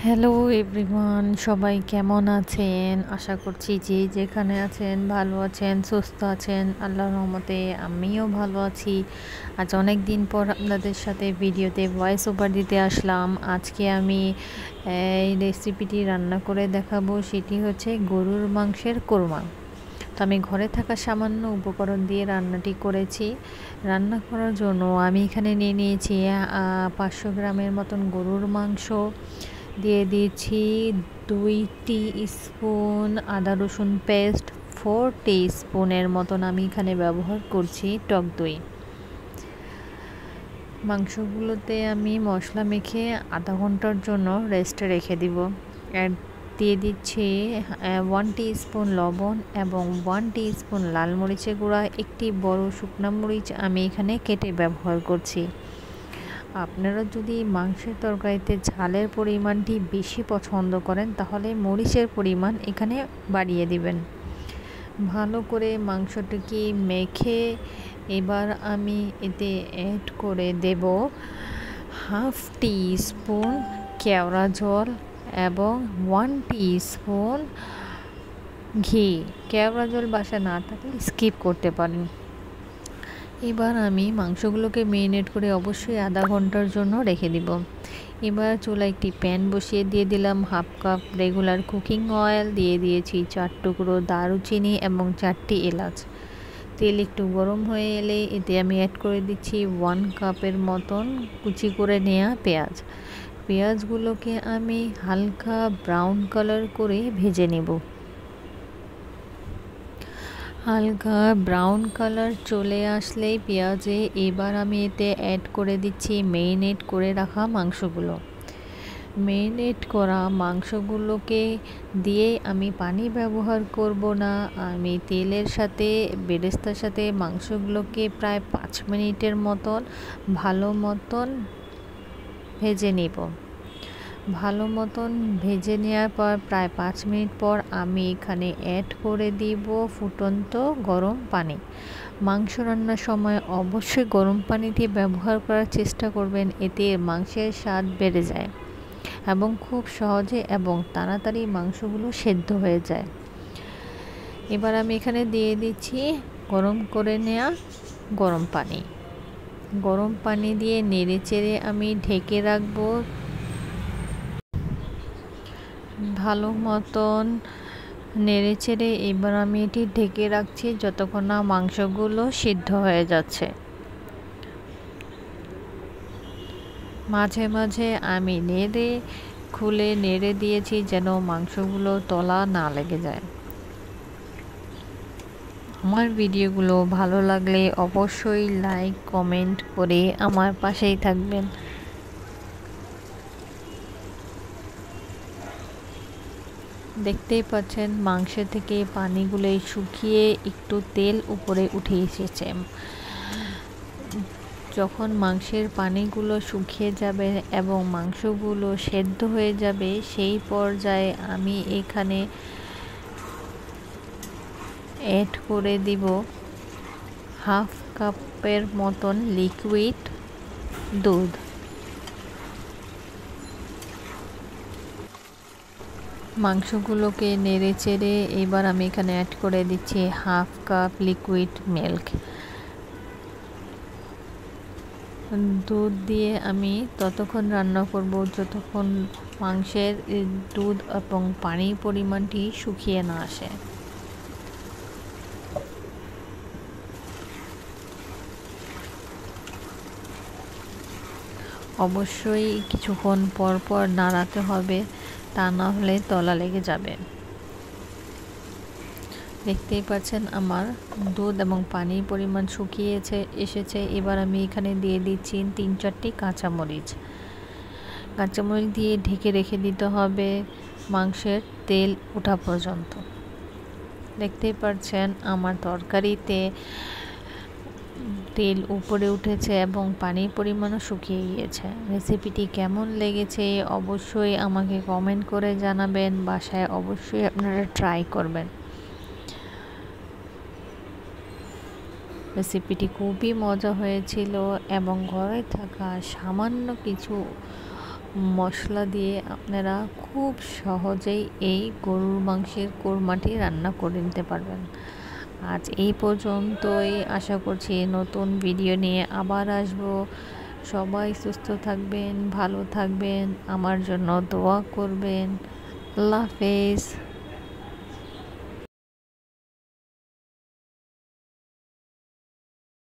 Hello everyone, সবাই কেমন আছেন? আশা করছি যে যেখানে আছেন ভালো আছেন, সুস্থ আছেন। আল্লাহর রহমতে আমিও ভালো আছি। আজ অনেক দিন পর আপনাদের সাথে ভিডিওতে ভয়েস ওভার দিতে আসলাম। আজকে আমি এই রেসিপিটি রান্না করে দেখাবো। সেটি হচ্ছে গরুর মাংসের কোরমা। তো আমি ঘরে থাকা সামান্য উপকরণ দিয়ে রান্নাটি করেছি। রান্না করার জন্য আমি এখানে নিয়ে নিয়েছি 500 গ্রামের মতন গরুর মাংস, দিয়ে দিয়েছি 2 স্পুন আদা রসুন পেস্ট, 4 স্পুনের মতন আমি এখানে ব্যবহার করছি টক দই। মাংসগুলোতে আমি মশলা মেখে আধা ঘন্টার জন্য রেস্টে রেখে দিব। অ্যাড দিয়ে দিচ্ছি 1 স্পুন লবণ এবং 1 স্পুন লাল মরিচের গুঁড়া। একটি বড় শুকনো মরিচ আমি এখানে কেটে ব্যবহার করছি। আপনারা যদি মাংসের তরকারিতে ঝালের পরিমাণটি বেশি পছন্দ করেন তাহলে মরিচের পরিমাণ এখানে বাড়িয়ে দিবেন। ভালো করে মাংসটিকে মেখে এবার আমি এতে অ্যাড করে দেব 1/2 স্পুন কেওড়া জল এবং 1 স্পুন ঘি। কেওড়া জল বাসায় না থাকলে স্কিপ করতে পারেন। এবার আমি মাংসগুলোকে মেরিনেট করে অবশ্যই আধা ঘন্টার জন্য রেখে দিব। এবার চুলায় একটি প্যান বসিয়ে দিয়ে দিলাম 1/2 কাপ রেগুলার কুকিং অয়েল, দিয়ে দিয়েছি 4 টুকরো দারুচিনি এবং 4টি এলাচ। তেল একটু গরম হয়ে এলে এতে আমি অ্যাড করে দিচ্ছি 1 কাপের মতন কুচি করে নেওয়া পেঁয়াজ। পেঁয়াজগুলোকে আমি হালকা ব্রাউন কালার করে ভেজে নেব। হালকা ব্রাউন কালার চলে আসলেই পেঁয়াজে এবার আমি এতে অ্যাড করে দিচ্ছি মেরিনেট করে রাখা মাংসগুলো। মেরিনেট করা মাংসগুলোকে দিয়ে আমি পানি ব্যবহার করব না। আমি তেলের সাথে বেরেস্তার সাথে মাংসগুলোকে প্রায় 5 মিনিটের মতন ভালো মতন ভেজে নেব। ভালো মতন ভেজে নেওয়ার পর প্রায় 5 মিনিট পর আমি এখানে অ্যাড করে দিব ফুটন্ত গরম পানি। মাংস রান্নার সময় অবশ্যই গরম পানিটি ব্যবহার করার চেষ্টা করবেন, এতে মাংসের স্বাদ বেড়ে যায় এবং খুব সহজে এবং তাড়াতাড়ি মাংসগুলো সেদ্ধ হয়ে যায়। এবার আমি এখানে দিয়ে দিচ্ছি গরম করে নেওয়া গরম পানি। গরম পানি দিয়ে নেড়ে চেড়ে আমি ঢেকে রাখবো। ভালো মতন নেড়ে চেড়ে এবার আমি এটি ঢেকে রাখছি যতক্ষণ না মাংসগুলো সিদ্ধ হয়ে যাচ্ছে। মাঝে মাঝে আমি নেড়ে খুলে নেড়ে দিয়েছি যেন মাংসগুলো তলা না লেগে যায়। আমার ভিডিওগুলো ভালো লাগলে অবশ্যই লাইক কমেন্ট করে আমার পাশেই থাকবেন। দেখতেই পাচ্ছেন মাংস থেকে পানিগুলো শুকিয়ে একটু তেল উপরে উঠে এসেছে। যখন মাংসের পানিগুলো শুকিয়ে যাবে এবং মাংসগুলো সেদ্ধ হয়ে যাবে সেই পর্যায়ে আমি এখানে অ্যাড করে দিব 1/2 কাপের মতন লিকুইড দুধ। মাংসগুলোকে নেড়ে চেড়ে এবার আমি এখানে অ্যাড করে দিচ্ছি 1/2 কাপ লিকুইড মিল্ক। দুধ দিয়ে আমি ততক্ষণ রান্না করব যতক্ষণ মাংসের দুধ এবং পানির পরিমাণটি শুকিয়ে না আসে। অবশ্যই কিছুক্ষণ পর পর নাড়াতে হবে, তা না হলে তলা লেগে যাবে। দেখতেই পাচ্ছেন আমার দুধ এবং পানির পরিমাণ শুকিয়ে এসেছে। এবার আমি এখানে দিয়ে দিচ্ছি 3-4টি কাঁচামরিচ। কাঁচামরিচ দিয়ে ঢেকে রেখে দিতে হবে মাংসের তেল ওঠা পর্যন্ত। দেখতেই পাচ্ছেন আমার তরকারিতে তেল উপরে উঠেছে এবং পানির পরিমাণও শুকিয়ে গিয়েছে। রেসিপিটি কেমন লেগেছে অবশ্যই আমাকে কমেন্ট করে জানাবেন। বাসায় অবশ্যই আপনারা ট্রাই করবেন। রেসিপিটি খুবই মজা হয়েছিল এবং ঘরে থাকা সামান্য কিছু মশলা দিয়ে আপনারা খুব সহজেই এই গরুর মাংসের কোরমাটি রান্না করে নিতে পারবেন। আজ এই পর্যন্তই, আশা করছি নতুন ভিডিও নিয়ে আবার আসব। সবাই সুস্থ থাকবেন, ভালো থাকবেন, আমার জন্য দোয়া করবেন। আল্লাহ হাফেজ।